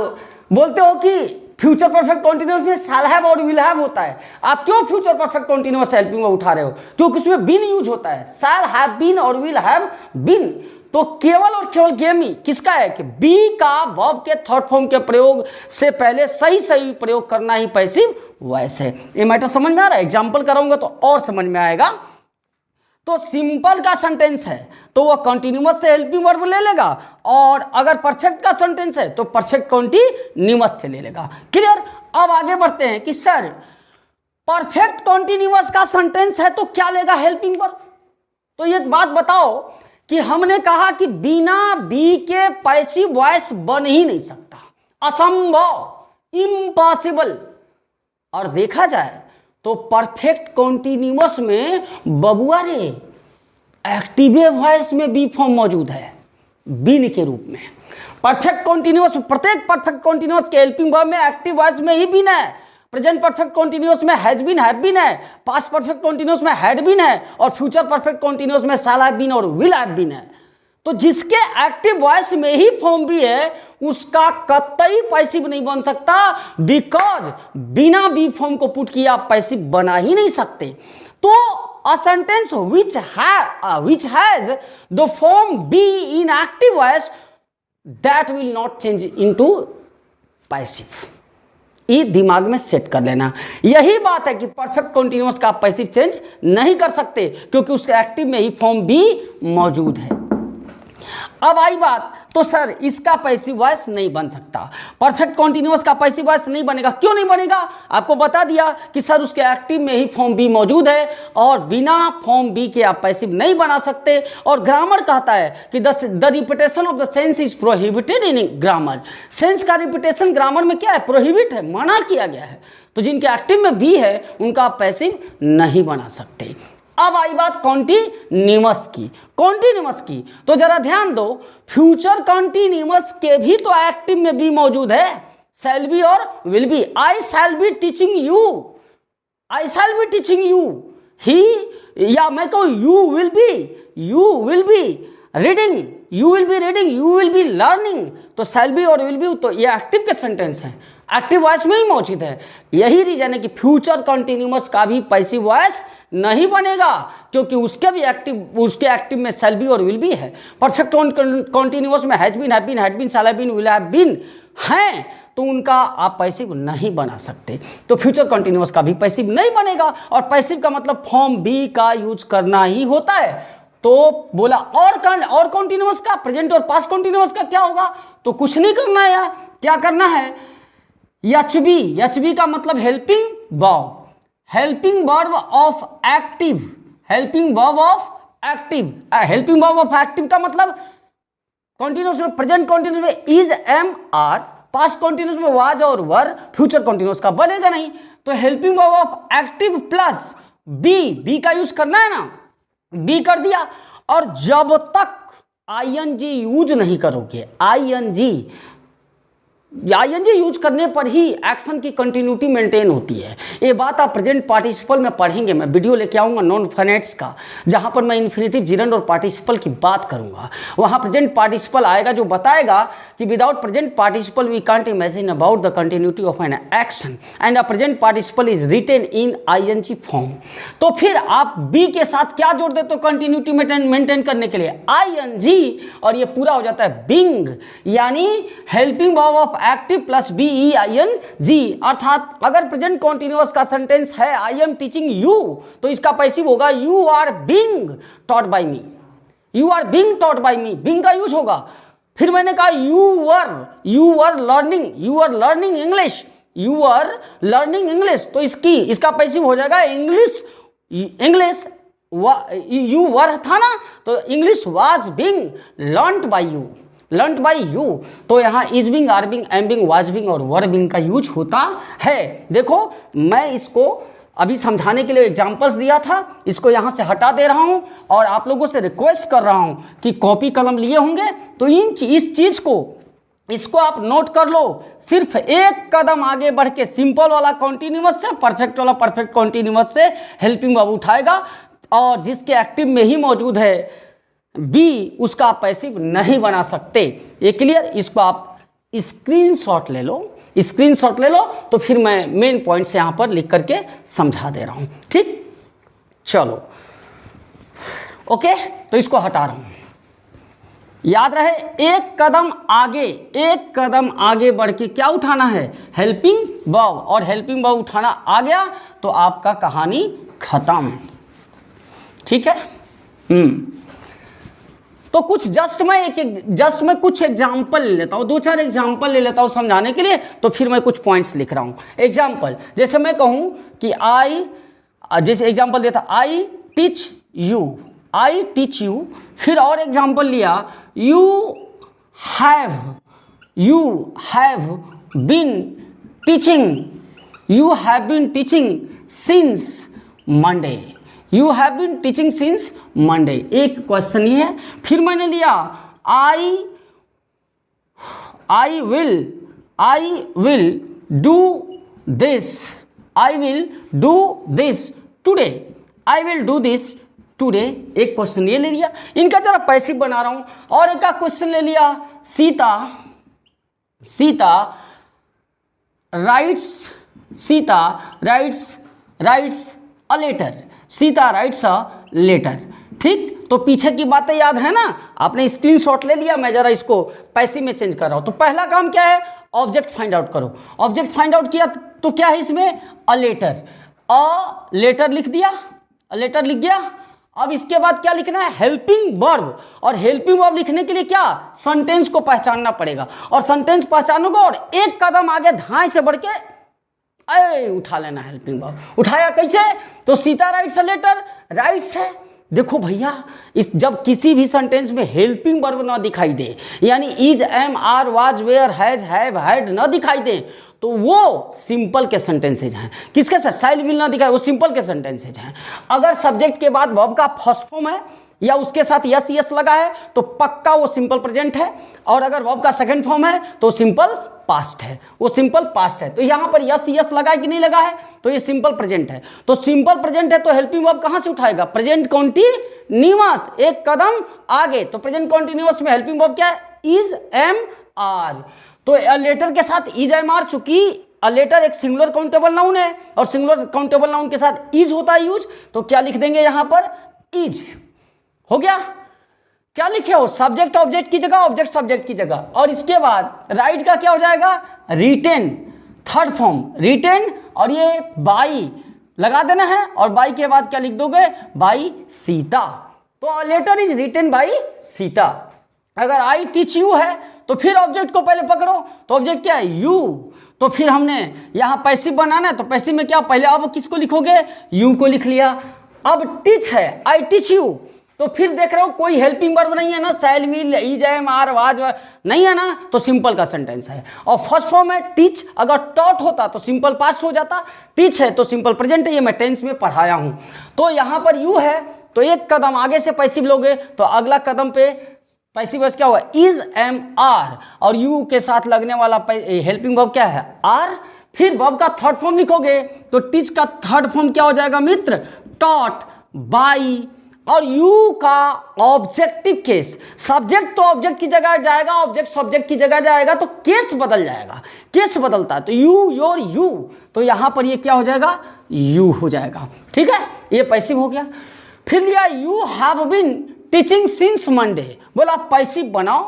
बोलते हो कि फ्यूचर परफेक्ट कॉन्टिन्यूअस में शैल हैव और विल हैव होता है, आप क्यों future perfect continuous helping verb उठा रहे हो, क्योंकि उसमें बीन यूज होता है, शैल हैव बीन और विल हैव बीन। तो केवल और केवल गेम ही किसका है कि बी का वर्ब के थर्ड फॉर्म के प्रयोग से पहले सही सही प्रयोग करना ही पैसिव वॉइस है। ये मैटर समझ में आ रहा है, एग्जाम्पल कराऊंगा तो और समझ में आएगा। तो सिंपल का सेंटेंस है तो वो कंटिन्यूअस से हेल्पिंग वर्ब ले लेगा, और अगर परफेक्ट का सेंटेंस है तो परफेक्ट कंटिन्यूअस से ले लेगा। क्लियर। अब आगे बढ़ते हैं कि सर परफेक्ट कंटिन्यूअस का सेंटेंस है तो क्या लेगा, हेल्पिंग वर्ब। तो एक बात बताओ कि हमने कहा कि बिना बी के पैसिव वॉइस बन ही नहीं सकता, असंभव, इम्पॉसिबल। और देखा जाए तो परफेक्ट कॉन्टिन्यूअस में बबुआ रे एक्टिव वॉइस में बी फॉर्म मौजूद है, बिन के रूप में। परफेक्ट कॉन्टिन्यूअस, प्रत्येक परफेक्ट कॉन्टिन्यूअस के हेल्पिंग वर्ब में एक्टिव वॉइस में ही बिन है। प्रेजेंट परफेक्ट कॉन्टिन्यूअस में हैज बीन, हैव बीन है, पास्ट परफेक्ट कॉन्टिन्यूअस में हैड बीन है, और फ्यूचर परफेक्ट कॉन्टिन्यूअस में शैल हैव बीन और विल हैव बीन है। तो जिसके एक्टिव वॉइस में ही फॉर्म भी है उसका कतई पैसिव नहीं बन सकता, बिकॉज बिना बी फॉर्म को पुट किया आप पैसिव बना ही नहीं सकते। तो a sentence which has the form be in active voice that will not change into passive। ये दिमाग में सेट कर लेना। यही बात है कि परफेक्ट कॉन्टिन्यूअस का पैसिव चेंज नहीं कर सकते क्योंकि उसके एक्टिव में ही फॉर्म भी मौजूद है। अब आई बात, तो सर इसका पैसिव वॉइस नहीं बन सकता, परफेक्ट कॉन्टिन्यूअस का पैसिव वॉइस नहीं बनेगा। क्यों नहीं बनेगा, आपको बता दिया कि सर उसके एक्टिव में ही फॉर्म बी मौजूद है और बिना फॉर्म बी के आप पैसिव नहीं बना सकते। और ग्रामर कहता है कि the repetition of the sense is prohibited in grammar. Sense का रिपीटेशन ग्रामर में क्या है, प्रोहिबिट है, मना किया गया है। तो जिनके एक्टिव में बी है उनका आप पैसिव नहीं बना सकते। अब आई बात कॉन्टिन्यूअस की, कॉन्टिन्यूअस की, तो जरा ध्यान दो, फ्यूचर कॉन्टिन्यूअस के भी तो एक्टिव में बी मौजूद है, शैल बी और will be. I shall be teaching you, I shall be teaching you, he, या मैं कहूँ you will be reading, you will be reading, you will be learning. तो शैल बी और will be तो ये active के sentence हैं, active voice में ही मौजूद है। यही रीजन है कि फ्यूचर कॉन्टिन्यूअस का भी पैसिव वॉइस नहीं बनेगा क्योंकि उसके एक्टिव में शैल बी और विल बी है। परफेक्ट कॉन्टिन्यूअस में has been, have been, had been, shall have been, will have been हैं, तो उनका आप पैसिव नहीं बना सकते। तो फ्यूचर कॉन्टिन्यूअस का भी पैसिव नहीं बनेगा, और पैसिव का मतलब फॉर्म बी का यूज करना ही होता है। तो बोला और कॉन्टिन्यूअस का, प्रेजेंट और पास्ट कॉन्टिन्यूअस का क्या होगा? तो कुछ नहीं करना है यार, क्या करना है? एचबी का मतलब helping verb, helping verb of active, helping verb of active, helping verb of active का मतलब कॉन्टिन्यूअस में, प्रेजेंट कॉन्टिन्यूअस में is, am, are, past continuous में वाज और वर, फ्यूचर कॉन्टिन्यूअस का बनेगा नहीं। तो helping verb of active plus be का यूज करना है ना, बी कर दिया। और जब तक आईएनजी यूज नहीं करोगे, आईएनजी यूज करने पर ही एक्शन की कंटिन्यूटी मेंटेन होती है। ये बात आप प्रेजेंट पार्टिसिपल में पढ़ेंगे, मैं वीडियो लेके आऊँगा नॉन फाइनेट्स का, जहाँ पर मैं इन्फिनेटिव, जिरंड और पार्टिसिपल की बात करूँगा। वहाँ प्रेजेंट पार्टिसिपल आएगा जो बताएगा कि without present participle we can't imagine about the continuity of an action and a present participle is written in ING form. तो फिर आप बी के साथ क्या जोड़ देते हो कंटिन्यूटी मेंटेन करने के लिए? आईएनजी, और ये पूरा हो जाता है बिंग, यानी helping verb of active plus BEING। अर्थात अगर प्रेजेंट कॉन्टिन्यूअस का सेंटेंस है आई एम टीचिंग यू, तो इसका पैसिव होगा you are being taught by me, you are being taught by me, being का यूज होगा। फिर मैंने कहा you are learning English, you are learning English, तो इसका पैसिव हो जाएगा इंग्लिश, यू वर था ना, तो English was being learned by you. तो यहाँ is being, are being, am being, was being और वर बिंग का यूज होता है। देखो मैं इसको अभी समझाने के लिए एग्जांपल्स दिया था, इसको यहाँ से हटा दे रहा हूँ और आप लोगों से रिक्वेस्ट कर रहा हूँ कि कॉपी कलम लिए होंगे तो इस चीज़ को, इसको आप नोट कर लो। सिर्फ एक कदम आगे बढ़ के सिंपल वाला कॉन्टिन्यूअस से परफेक्ट वाला परफेक्ट कॉन्टिन्यूअस से हेल्पिंग वर्ब उठाएगा, और जिसके एक्टिव में ही मौजूद है बी, उसका आप पैसिव नहीं बना सकते। ये क्लियर? इसको आप स्क्रीनशॉट ले लो, स्क्रीनशॉट ले लो, तो फिर मैं मेन पॉइंट्स यहाँ पर लिख करके समझा दे रहा हूँ। ठीक, चलो ओके, तो इसको हटा रहा हूँ। याद रहे एक कदम आगे बढ़ के क्या उठाना है? हेल्पिंग वर्ब, और हेल्पिंग वर्ब उठाना आ गया तो आपका कहानी खत्म। ठीक है? तो कुछ जस्ट मैं कुछ एग्जाम्पल ले लेता हूँ, 2-4 एग्जाम्पल ले लेता हूँ समझाने के लिए, तो फिर मैं कुछ पॉइंट्स लिख रहा हूँ। एग्जाम्पल जैसे मैं कहूँ कि जैसे एग्जाम्पल देता आई टीच यू, फिर और एग्जाम्पल लिया you have been teaching since Monday, you have been teaching since Monday, एक क्वेश्चन ये है। फिर मैंने लिया I will do this today, एक क्वेश्चन ये ले लिया, इनका जरा पैसिव बना रहा हूं। और एक क्वेश्चन ले लिया सीता राइट्स अ लेटर। ठीक, तो पीछे की बातें याद है ना, आपने स्क्रीनशॉट ले लिया, मैं जरा इसको पैसिव में चेंज कर रहा हूं। तो पहला काम क्या है? ऑब्जेक्ट फाइंड आउट करो। ऑब्जेक्ट फाइंड आउट किया तो क्या है इसमें? अ लेटर लिख दिया, लेटर लिख गया। अब इसके बाद क्या लिखना है? हेल्पिंग वर्ब, और हेल्पिंग वर्ब लिखने के लिए क्या? सेंटेंस को पहचानना पड़ेगा, और सेंटेंस पहचानोगे और एक कदम आगे धाए से बढ़ के उठा लेना हेल्पिंग वर्ब। उठाया कैसे? तो Sita writes a letter, writes है। देखो भैया, जब किसी भी सेंटेंस में हेल्पिंग वर्ब ना दिखाई दे, यानी is, am, are, was, were, has, have, had ना दिखाई दे, तो वो सिंपल के सेंटेंसेज हैं। किसके साथ? शाइल विल ना दिखाए, वो सिंपल के सेंटेंसेज हैं। अगर सब्जेक्ट के बाद वर्ब का फर्स्ट फॉर्म है या उसके साथ यस लगा है तो पक्का वो सिंपल प्रेजेंट है, और अगर वर्ब का सेकंड फॉर्म है तो सिंपल पास्ट है, वो सिंपल पास्ट है। तो यहाँ पर यस लगा है कि नहीं लगा है? तो ये सिंपल प्रेजेंट है। तो सिंपल प्रेजेंट है तो हेल्पिंग वर्ब कहाँ से उठाएगा? प्रेजेंट कॉन्टिन्यूअस, एक कदम आगे। तो प्रेजेंट कॉन्टिन्यूअस में हेल्पिंग वर्ब क्या है? Is, am, are. तो लेटर के साथ इज, एम, आर, चूंकि लेटर एक सिंगुलर काउंटेबल नाउन है और सिंगुलर काउंटेबल नाउन के साथ इज होता है यूज, तो क्या लिख देंगे यहाँ पर? इज। हो गया? क्या लिखे हो? सब्जेक्ट ऑब्जेक्ट की जगह, ऑब्जेक्ट सब्जेक्ट की जगह। और इसके बाद राइट का क्या हो जाएगा? रिटेन, थर्ड फॉर्म रिटेन, और ये बाई लगा देना है, और बाई के बाद क्या लिख दोगे? बाई सीता। तो letter is written by Sita. अगर आई टीच यू है तो फिर ऑब्जेक्ट को पहले पकड़ो, तो ऑब्जेक्ट क्या है, यू। तो फिर हमने यहाँ पैसिव बनाना है, तो पैसिव में क्या पहले अब किसको लिखोगे, यू को लिख लिया। अब टीच है, आई टीच यू, तो फिर देख रहे हो कोई हेल्पिंग वर्ब नहीं है ना, shall will is am are was नहीं है ना, तो सिंपल का सेंटेंस है। और फर्स्ट फॉर्म है टीच, अगर टॉट होता तो सिंपल पास्ट हो जाता, टीच है तो सिंपल प्रेजेंट है, ये मैं टेंस में पढ़ाया हूं। तो यहाँ पर यू है तो एक कदम आगे से पैसिव लोगे तो अगला कदम पे पैसिव वॉइस क्या होगा, इज एम आर, और यू के साथ लगने वाला हेल्पिंग वर्ब क्या है, आर। फिर वर्ब का थर्ड फॉर्म लिखोगे तो टीच का थर्ड फॉर्म क्या हो जाएगा मित्र, टॉट, बाई। और यू का ऑब्जेक्टिव केस, सब्जेक्ट तो ऑब्जेक्ट की जगह जाएगा, ऑब्जेक्ट सब्जेक्ट की जगह जाएगा, तो केस बदल जाएगा, केस बदलता है तो यू, योर, यू, तो यहां पर ये क्या हो जाएगा, यू हो जाएगा। ठीक है, ये पैसिव हो गया। फिर लिया you have been teaching since Monday, बोला पैसिव बनाओ,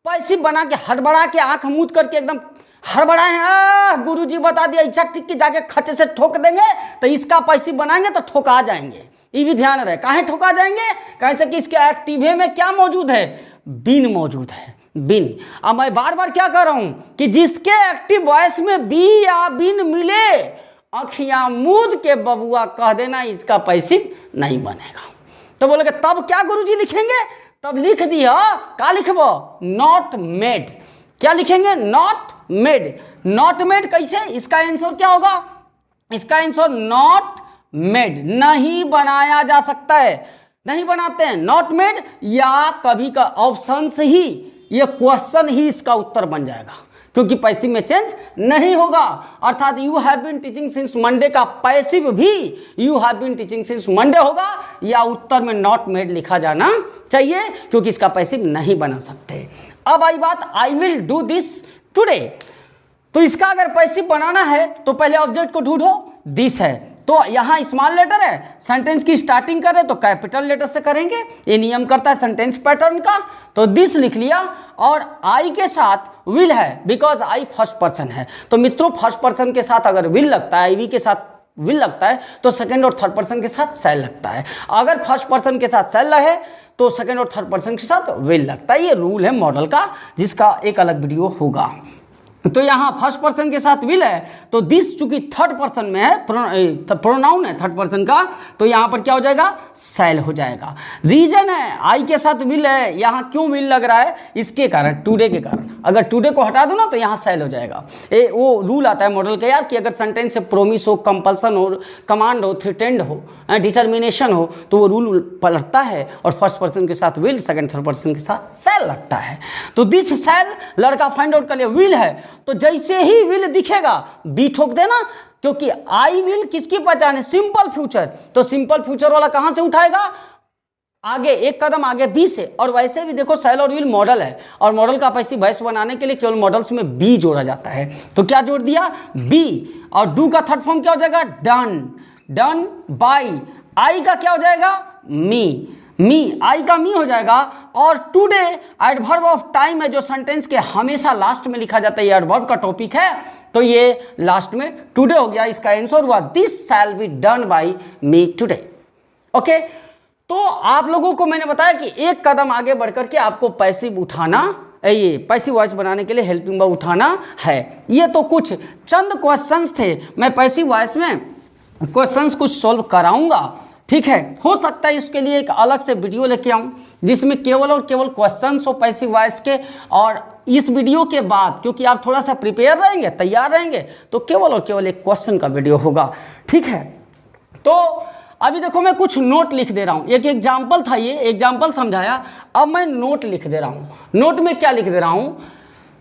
पैसिव बना के हड़बड़ा के आंख मूंद करके एकदम हड़बड़ाए हैं, गुरुजी बता दिया इच्छा ठीक की जाके खच्चे से ठोक देंगे, तो इसका पैसिव बनाएंगे तो ठोका जाएंगे। ये भी ध्यान रहे, काहे ठोका जाएंगे, कैसे कि इसके एक्टिवे में क्या मौजूद है, बिन मौजूद है, बिन। अब मैं बार बार क्या कर रहा हूं कि जिसके एक्टिव वॉइस में बी या बिन मिले, अखियां मूंद के बबुआ कह देना इसका पैसिव नहीं बनेगा। तो बोलोगे तब क्या गुरुजी लिखेंगे, तब लिख दिया, क्या लिखबो, नॉट मेड। क्या लिखेंगे, नॉट मेड। नॉट मेड कैसे, इसका आंसर क्या होगा, इसका आंसर नॉट मेड, नहीं बनाया जा सकता है, नहीं बनाते हैं, नॉट मेड, या कभी का ऑप्शन से ही ये क्वेश्चन ही इसका उत्तर बन जाएगा, क्योंकि पैसिव में चेंज नहीं होगा। अर्थात you have been teaching since Monday का पैसिव भी you have been teaching since Monday होगा, या उत्तर में नॉट मेड लिखा जाना चाहिए, क्योंकि इसका पैसिव नहीं बना सकते। अब आई बात आई विल डू दिस टुडे, तो इसका अगर पैसिव बनाना है तो पहले ऑब्जेक्ट को ढूंढो, दिस है, तो यहाँ स्मॉल लेटर है, सेंटेंस की स्टार्टिंग कर रहे तो कैपिटल लेटर से करेंगे, ये नियम करता है सेंटेंस पैटर्न का। तो दिस लिख लिया, और आई के साथ विल है, बिकॉज आई फर्स्ट पर्सन है। तो मित्रों फर्स्ट पर्सन के साथ अगर विल लगता है, आई वी के साथ विल लगता है, तो सेकंड और थर्ड पर्सन के साथ सेल लगता है। अगर फर्स्ट पर्सन के साथ सेल रहे तो सेकंड और थर्ड पर्सन के साथ विल लगता है। ये रूल है मॉडल का, जिसका एक अलग वीडियो होगा। तो यहाँ फर्स्ट पर्सन के साथ विल है, तो दिस चूंकि थर्ड पर्सन में है, प्रोनाउन है थर्ड पर्सन का, तो यहाँ पर क्या हो जाएगा, सेल हो जाएगा। रीजन है आई के साथ विल है, यहाँ क्यों विल लग रहा है, इसके कारण, टुडे के कारण। अगर टुडे को हटा दो ना तो यहाँ सेल हो जाएगा। वो रूल आता है मॉडल का यार, कि अगर सेंटेंस से प्रोमिस हो, कंपल्सन हो, कमांड हो, थ्रेटेंड हो, डिटर्मिनेशन हो, तो वो रूल पलटता है, और फर्स्ट पर्सन के साथ विल, सेकंड थर्ड पर्सन के साथ सेल लगता है। तो दिस सेल, लड़का फाइंड आउट कर लिया विल है, तो जैसे ही विल दिखेगा बी ठोक देना, क्योंकि आई विल किसकी पहचान है, सिंपल फ्यूचर। तो सिंपल फ्यूचर वाला कहां से उठाएगा, आगे एक कदम आगे बी से। और वैसे भी देखो सेल और विल मॉडल है, और मॉडल का पैसिव वॉइस बनाने के लिए केवल मॉडल्स में बी जोड़ा जाता है। तो क्या जोड़ दिया, बी। और डू का थर्ड फॉर्म क्या हो जाएगा, डन, डन बाई। आई का क्या हो जाएगा, मी, मी, आई का मी हो जाएगा। और टुडे एडवर्ब ऑफ टाइम है, जो सेंटेंस के हमेशा लास्ट में लिखा जाता है, ये एडवर्ब का टॉपिक है, तो ये लास्ट में टुडे हो गया। इसका आंसर हुआ this shall be done by me today. Okay, तो आप लोगों को मैंने बताया कि एक कदम आगे बढ़कर के आपको पैसिव उठाना, ये पैसिव वॉइस बनाने के लिए हेल्पिंग वर्ब उठाना है। ये तो कुछ चंद क्वेश्चंस थे, मैं पैसिव वॉइस में क्वेश्चंस कुछ सॉल्व कराऊंगा, ठीक है। हो सकता है इसके लिए एक अलग से वीडियो लेके आऊं, जिसमें केवल और केवल क्वेश्चंस हो पैसिव वॉइस के। और इस वीडियो के बाद, क्योंकि आप थोड़ा सा प्रिपेयर रहेंगे, तैयार रहेंगे, तो केवल और केवल एक क्वेश्चन का वीडियो होगा, ठीक है। तो अभी देखो मैं कुछ नोट लिख दे रहा हूं, एक एग्जाम्पल था, ये एग्जाम्पल समझाया, अब मैं नोट लिख दे रहा हूं। नोट में क्या लिख दे रहा हूं,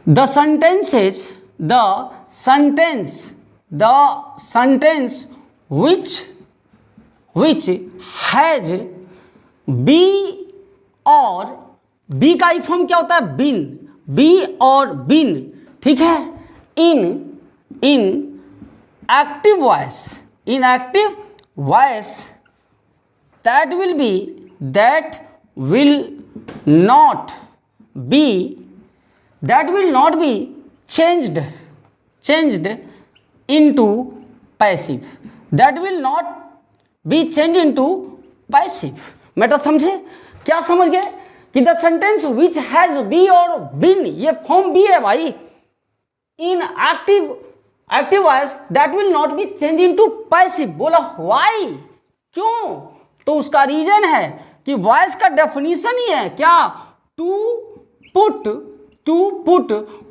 the sentence which has be, और बी का फॉर्म क्या होता है, बिन, बी और बिन, ठीक है। In active voice that will not be changed into passive, that will not B change into passive. Matter समझे, क्या समझ गए कि the sentence which has B और बीन, ये फॉर्म बी है भाई, इन active voice that will not be change into passive. बोला व्हाई, क्यों? तो उसका रीजन है कि वॉइस का डेफिनेशन ही है क्या, to put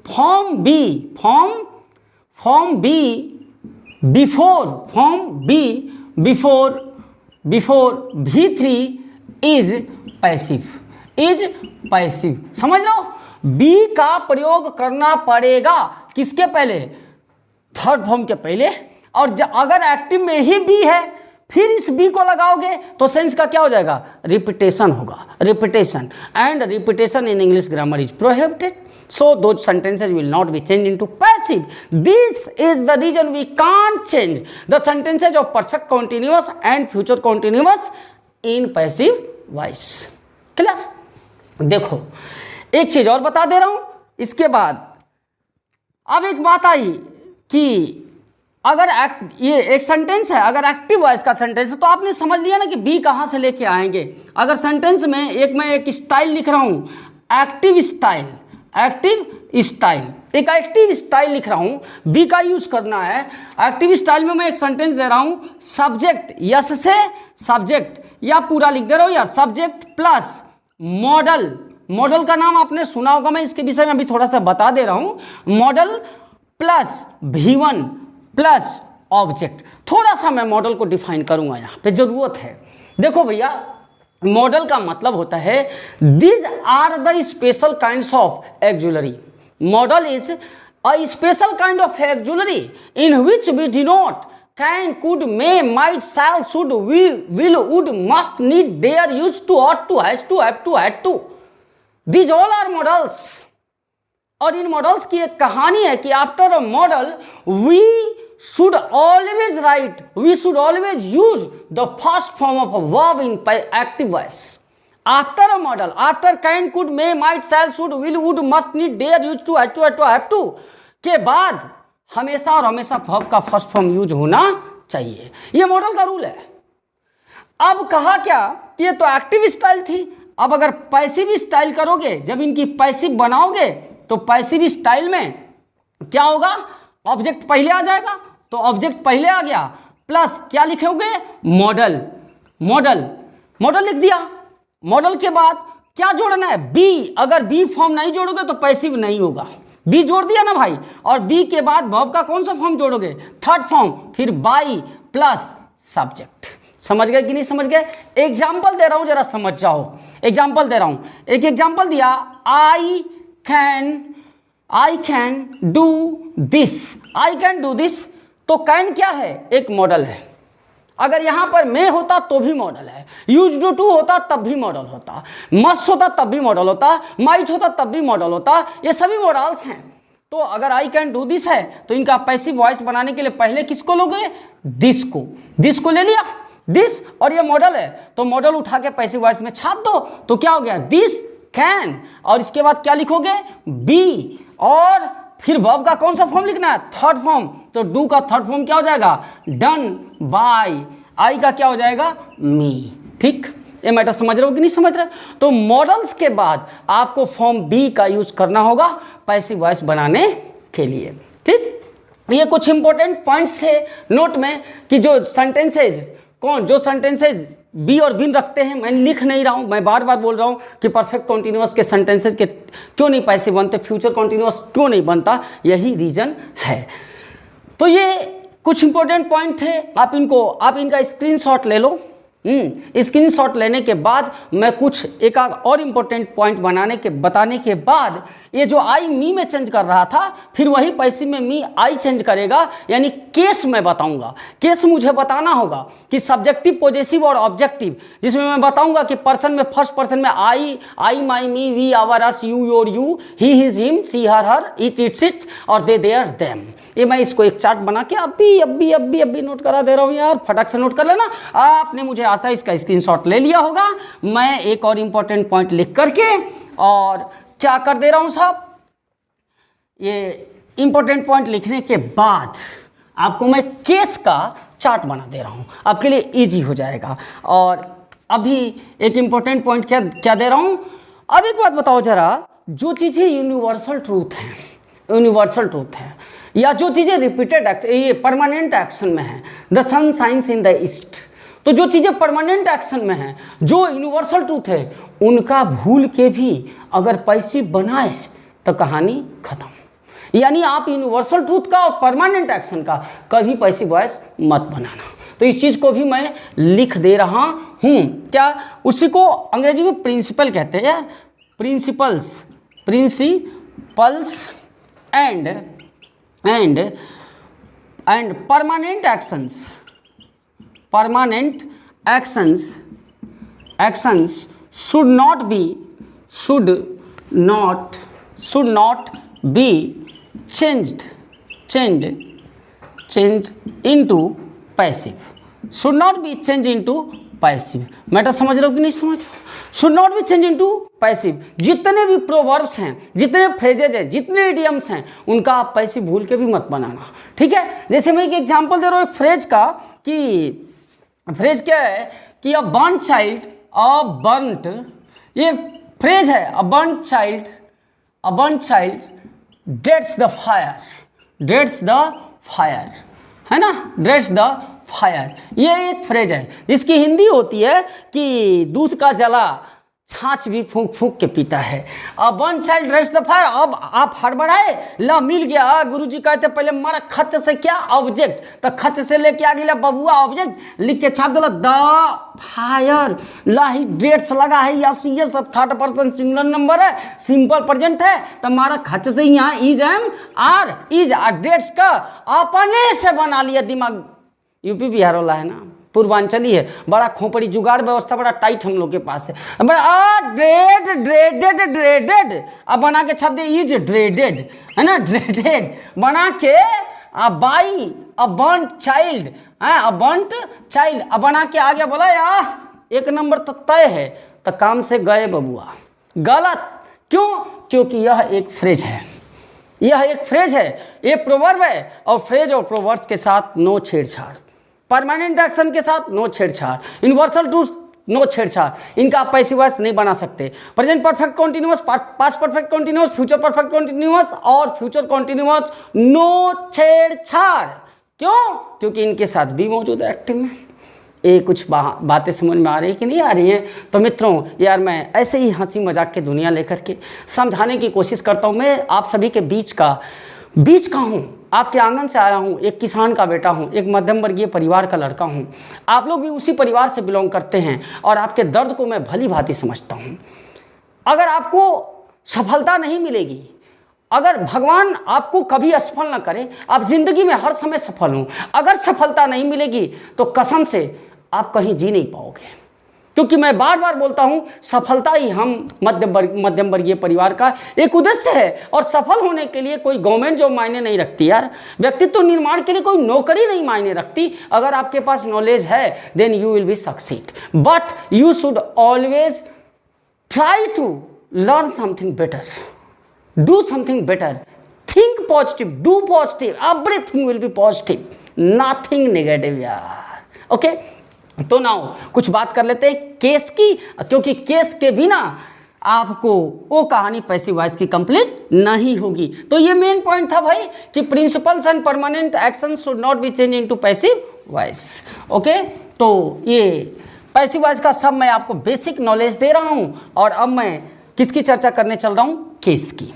form be before V3 is passive. समझ लो, बी का प्रयोग करना पड़ेगा किसके पहले, थर्ड फॉर्म के पहले। और अगर एक्टिव में ही बी है फिर इस बी को लगाओगे तो सेंस का क्या हो जाएगा, रिपीटेशन होगा, repetition, and repetition in English grammar is prohibited, so those sentences will not be changed into passive. This is the reason we can't change the sentences of perfect continuous and future continuous in passive voice. Clear? देखो एक चीज और बता दे रहा हूं इसके बाद। अब एक बात आई कि अगर ये एक सेंटेंस है, अगर एक्टिव वॉइस का सेंटेंस है तो आपने समझ लिया ना कि बी कहां से लेके आएंगे। अगर सेंटेंस में मैं एक स्टाइल लिख रहा हूं, एक्टिव स्टाइल, एक एक्टिव स्टाइल लिख रहा हूं, बी का यूज करना है। एक्टिव स्टाइल में मैं एक सेंटेंस दे रहा हूं, सब्जेक्ट, यस से सब्जेक्ट, या पूरा लिख दे रहा हूं यार, सब्जेक्ट प्लस मॉडल। मॉडल का नाम आपने सुना होगा, मैं इसके विषय में अभी थोड़ा सा बता दे रहा हूं। Model plus V1 plus object. थोड़ा सा मैं मॉडल को डिफाइन करूंगा, यहाँ पे जरूरत है। देखो भैया, मॉडल का मतलब होता है these are the special kinds of auxiliary. Modal is a special kind of auxiliary in which we denote can, could, may, might, shall, should, will, would, must, need, dare, use to, ought to, has to, have to, had to. These all are modals. और इन modals की एक कहानी है कि after a modal we should always use the first form of a verb in active voice. After a model, after can, could, may, might, shall, should, will, would, must, need, dare, used to, had to, have to के बाद हमेशा और हमेशा verb का first form use होना चाहिए। ये model का रूल है। अब कहा क्या कि ये तो एक्टिव स्टाइल थी, अब अगर पैसिव स्टाइल करोगे, जब इनकी पैसिव बनाओगे तो पैसिव स्टाइल में क्या होगा, ऑब्जेक्ट पहले आ जाएगा, तो ऑब्जेक्ट पहले आ गया, प्लस क्या लिखोगे, मॉडल लिख दिया। मॉडल के बाद क्या जोड़ना है, बी। अगर बी फॉर्म नहीं जोड़ोगे तो पैसिव नहीं होगा, बी जोड़ दिया ना भाई। और बी के बाद वर्ब का कौन सा फॉर्म जोड़ोगे, थर्ड फॉर्म, फिर बाई प्लस सब्जेक्ट। समझ गए कि नहीं समझ गए? एग्जाम्पल दे रहा हूं, जरा समझ जाओ। एग्जाम्पल दे रहा हूं, एक एग्जाम्पल दिया, आई कैन डू दिस। तो कैन क्या है, एक मॉडल है। अगर यहां पर मे होता तो भी मॉडल है, यूज डू टू होता तब भी मॉडल होता, मस्ट होता तब भी मॉडल होता, माइट होता तब भी मॉडल होता, ये सभी मॉडल्स हैं। तो अगर आई कैन डू दिस है तो इनका पैसिव वॉइस बनाने के लिए पहले किसको लोगे, दिस को ले लिया, दिस, और ये मॉडल है तो मॉडल उठा के पैसिव वॉइस में छाप दो, तो क्या हो गया, दिस कैन। और इसके बाद क्या लिखोगे, बी, और फिर वर्ब का कौन सा फॉर्म लिखना है, थर्ड फॉर्म। तो डू का थर्ड फॉर्म क्या हो जाएगा, डन बाय। आई का क्या हो जाएगा, मी। ठीक, ये मैटर समझ रहे हो कि नहीं समझ रहे? तो मॉडल्स के बाद आपको फॉर्म बी का यूज करना होगा पैसिव वॉइस बनाने के लिए। ठीक, ये कुछ इंपॉर्टेंट पॉइंट्स थे नोट में कि जो सेंटेंसेज बी और बिन रखते हैं। मैं लिख नहीं रहा हूं, मैं बार बार बोल रहा हूं कि परफेक्ट कॉन्टिन्यूअस के सेंटेंसेज के क्यों नहीं पैसिव बनते, फ्यूचर कॉन्टिन्यूअस क्यों नहीं बनता, यही रीजन है। तो ये कुछ इंपॉर्टेंट पॉइंट थे, आप इनका स्क्रीनशॉट ले लो। स्क्रीनशॉट लेने के बाद मैं कुछ एक और इम्पोर्टेंट पॉइंट बताने के बाद ये जो आई मी में चेंज कर रहा था, फिर वही पैसिव में मी आई चेंज करेगा, यानी केस मैं बताऊंगा। केस मुझे बताना होगा कि सब्जेक्टिव, पॉजेसिव और ऑब्जेक्टिव, जिसमें मैं बताऊंगा कि पर्सन में फर्स्ट पर्सन में I, my, me, we, our, us, you, your, you, he, his, him, she, her, it, its, it, और दे, देयर, देम। ये मैं इसको एक चार्ट बना के अभी नोट करा दे रहा हूँ यार, फटाक से नोट कर लेना। आपने मुझे आशा इसका स्क्रीनशॉट ले लिया होगा। मैं एक और इंपॉर्टेंट पॉइंट लिख करके और क्या कर दे रहा हूं साहब, ये इंपॉर्टेंट पॉइंट लिखने के बाद आपको मैं केस का चार्ट बना दे रहा हूं, आपके लिए इजी हो जाएगा। और अभी एक इंपॉर्टेंट पॉइंट क्या दे रहा हूं। अब एक बात बताओ जरा, जो चीजें यूनिवर्सल ट्रूथ हैं, यूनिवर्सल ट्रूथ है, या जो चीजें रिपीटेड ये परमानेंट एक्शन में है, द सन साइंस इन द ईस्ट, तो जो चीजें परमानेंट एक्शन में है, जो यूनिवर्सल ट्रूथ है, उनका भूल के भी अगर पैसिव बनाए तो कहानी खत्म। यानी आप यूनिवर्सल ट्रूथ का और परमानेंट एक्शन का कभी पैसिव वॉइस मत बनाना। तो इस चीज को भी मैं लिख दे रहा हूं। क्या उसी को अंग्रेजी में प्रिंसिपल कहते हैं, principles, principles and permanent actions, permanent actions should not be changed into passive, should not be changed into passive। Matter समझ रहे हो कि नहीं समझ रहे हो? should not be changed into passive। जितने भी प्रोवर्ब्स हैं, जितने फ्रेजेज हैं, जितने इडियम्स हैं, उनका आप पैसिव भूल के भी मत बनाना, ठीक है। जैसे मैं एक एग्जांपल दे रहा हूँ एक फ्रेज का, कि फ्रेज क्या है कि a burned child, a burnt, ये फ्रेज है, a burned child dreads the fire, dreads the fire, है ना, डेट्स द फायर, ये एक फ्रेज है। इसकी हिंदी होती है कि दूध का जला छाछ भी फूंक फूंक के पीता है। अब one child rest the fire, अब आप हड़बड़ाए, ला मिल गया, गुरुजी कहते पहले मारा खच से क्या ऑब्जेक्ट, तो खच से लेके आ गया बबुआ ऑब्जेक्ट, लिख के छाप दिला द फायर, ला ही डेट्स लगा है, yes yes, third person singular number है, सिंपल प्रेजेंट है, तो मारा खच से यहाँ इज एम आर इज डेट्स का अपने से बना लिया दिमाग। यूपी बिहार वाला है ना, पूर्वांचली है, बड़ा खोपड़ी जुगाड़ व्यवस्था बड़ा टाइट हम लोग के पास है। ड्रेडेड अब बना के छप दे इज ड्रेडेड, है ना, ड्रेडेड बना के by a burnt child, a burnt child अब बना के आ गया, बोला यार एक नंबर तो तय है, तो काम से गए बबुआ। गलत क्यों? क्योंकि यह एक फ्रेज है, यह एक फ्रेज है, ये प्रोवर्ब है, और फ्रेज और प्रोवर्ब्स के साथ नो छेड़छाड़, परमानेंट एक्शन के साथ नो छेड़छाड़, यूनिवर्सल ट्रूथ नो छेड़छाड़, इनका आप पैसिव वॉइस नहीं बना सकते। Present perfect continuous, past perfect continuous, future perfect continuous और फ्यूचर कॉन्टिन्यूअस नो छेड़छाड़। क्यों? क्योंकि इनके साथ भी मौजूद है एक्टिव में। ये कुछ बातें समझ में आ रही कि नहीं आ रही हैं? तो मित्रों यार, मैं ऐसे ही हंसी मजाक की दुनिया लेकर के समझाने की कोशिश करता हूँ। मैं आप सभी के बीच का हूँ, आपके आंगन से आया हूँ, एक किसान का बेटा हूँ, एक मध्यम वर्गीय परिवार का लड़का हूँ। आप लोग भी उसी परिवार से बिलोंग करते हैं और आपके दर्द को मैं भली भांति समझता हूँ। अगर आपको सफलता नहीं मिलेगी, अगर भगवान आपको कभी असफल न करे, आप जिंदगी में हर समय सफल हों, अगर सफलता नहीं मिलेगी तो कसम से आप कहीं जी नहीं पाओगे। क्योंकि मैं बार बार बोलता हूं, सफलता ही हम मध्यम वर्गीय परिवार का एक उद्देश्य है। और सफल होने के लिए कोई गवर्नमेंट जॉब मायने नहीं रखती यार, व्यक्तित्व निर्माण के लिए कोई नौकरी नहीं मायने रखती। अगर आपके पास नॉलेज है then you will be succeed, but you should always try to learn something better, do something better, think positive, do positive, everything will be positive, nothing negative यार। ओके, तो नाउ कुछ बात कर लेते हैं केस की, क्योंकि केस के बिना आपको वो कहानी पैसिव वॉइस की कंप्लीट नहीं होगी। तो ये मेन पॉइंट था भाई कि principles and permanent action should not be change into passive voice. Okay, तो ये पैसिव वॉइस का सब मैं आपको बेसिक नॉलेज दे रहा हूं। और अब मैं किसकी चर्चा करने चल रहा हूं? केस की।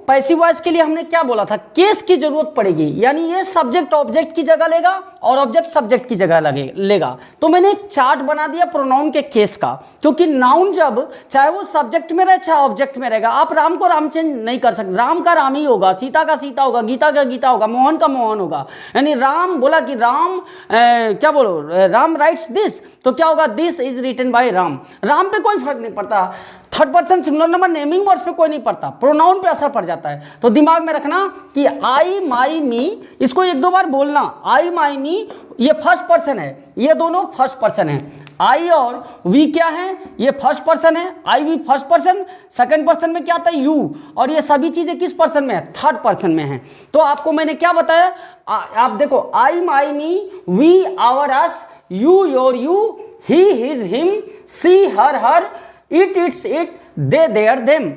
पैसिव वॉइस के लिए हमने क्या बोला था? केस की जरूरत पड़ेगी, यानी ये सब्जेक्ट ऑब्जेक्ट की जगह लेगा और ऑब्जेक्ट सब्जेक्ट की जगह लेगा। तो मैंने एक चार्ट बना दिया प्रोनाउन के केस का, क्योंकि नाउन जब चाहे वो सब्जेक्ट में रहे चाहे ऑब्जेक्ट में रहेगा, आप राम को राम चेंज नहीं कर सकते। राम का राम ही होगा, सीता का सीता होगा, गीता का गीता होगा, मोहन का मोहन होगा। यानी राम बोला कि राम क्या बोलो, राम राइट्स दिस, तो क्या होगा? This is written by Ram. Ram पे कोई फर्क नहीं पड़ता, third person singular number naming words पे कोई नहीं पड़ता, प्रोनाउन पे असर पड़ जाता है। तो दिमाग में रखना कि आई माई मी, इसको एक दो बार बोलना। आई माई मी ये फर्स्ट पर्सन है, ये दोनों फर्स्ट पर्सन है। आई और वी क्या है? ये फर्स्ट पर्सन है, I we first person. Second person में क्या आता है? यू। और ये सभी चीजें किस पर्सन में है? थर्ड पर्सन में है। तो आपको मैंने क्या बताया? आप देखो, I my me, we our us, you your you, he his him, she her, it its it, they their them.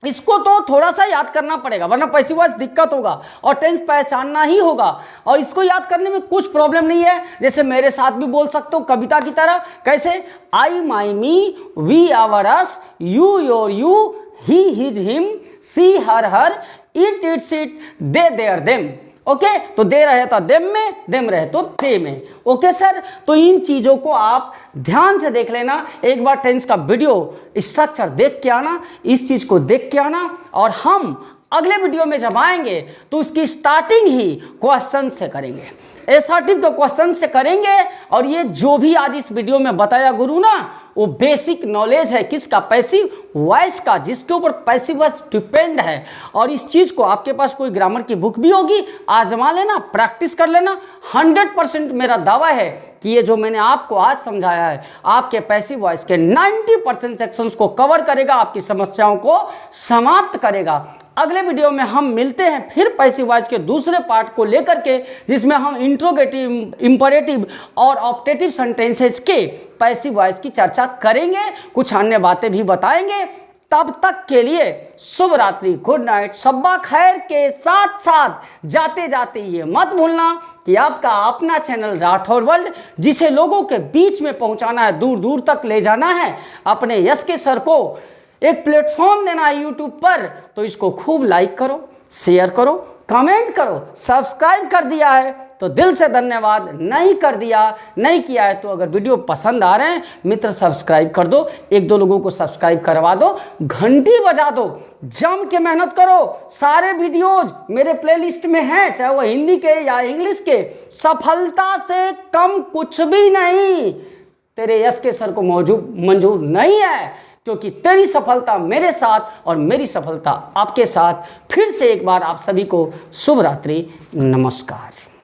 इसको तो थोड़ा सा याद करना पड़ेगा वरना पैसिव वॉइस दिक्कत होगा और टेंस पहचानना ही होगा। और इसको याद करने में कुछ प्रॉब्लम नहीं है, जैसे मेरे साथ भी बोल सकते हो कविता की तरह। कैसे? I my me, we our us, you your you, he his him, she her, it its it, they their them. Okay, तो दे रहे तो देम में, देम रहे तो दे में। ओके सर, तो इन चीज़ों को आप ध्यान से देख लेना, एक बार टेंस का वीडियो स्ट्रक्चर देख के आना, इस चीज़ को देख के आना, और हम अगले वीडियो में जब आएंगे तो उसकी स्टार्टिंग ही क्वेश्चन से करेंगे, एसर्टिव के क्वेश्चन से करेंगे। और ये जो भी आज इस वीडियो में बताया गुरु ना, वो बेसिक नॉलेज है किसका? पैसिव वॉइस का, जिसके ऊपर पैसिव वॉइस डिपेंड है। और इस चीज़ को आपके पास कोई ग्रामर की बुक भी होगी, आजमा लेना, प्रैक्टिस कर लेना। 100% मेरा दावा है कि ये जो मैंने आपको आज समझाया है आपके पैसिव वॉइस के 90% सेक्शंस को कवर करेगा, आपकी समस्याओं को समाप्त करेगा। अगले वीडियो में हम मिलते हैं फिर पैसिव वॉइस के दूसरे पार्ट को लेकर के, जिसमें हम इंट्रोगेटिव, इंपरेटिव और ऑप्टेटिव सेंटेंसेस के पैसिव वॉइस की चर्चा करेंगे, कुछ अन्य बातें भी बताएंगे। तब तक के लिए शुभ रात्रि, गुड नाइट, शब्बा खैर के साथ साथ जाते जाते ये मत भूलना कि आपका अपना चैनल राठौर वर्ल्ड, जिसे लोगों के बीच में पहुंचाना है, दूर दूर तक ले जाना है, अपने यश के सर को एक प्लेटफॉर्म देना है यूट्यूब पर, तो इसको खूब लाइक करो, शेयर करो, कमेंट करो। सब्सक्राइब कर दिया है तो दिल से धन्यवाद, नहीं कर दिया, नहीं किया है तो अगर वीडियो पसंद आ रहे हैं मित्र सब्सक्राइब कर दो, एक दो लोगों को सब्सक्राइब करवा दो, घंटी बजा दो, जम के मेहनत करो। सारे वीडियोज मेरे प्लेलिस्ट में हैं, चाहे वो हिंदी के या इंग्लिश के। सफलता से कम कुछ भी नहीं तेरे यश के सर को मंजूर नहीं है, क्योंकि तेरी सफलता मेरे साथ और मेरी सफलता आपके साथ। फिर से एक बार आप सभी को शुभ रात्रि, नमस्कार।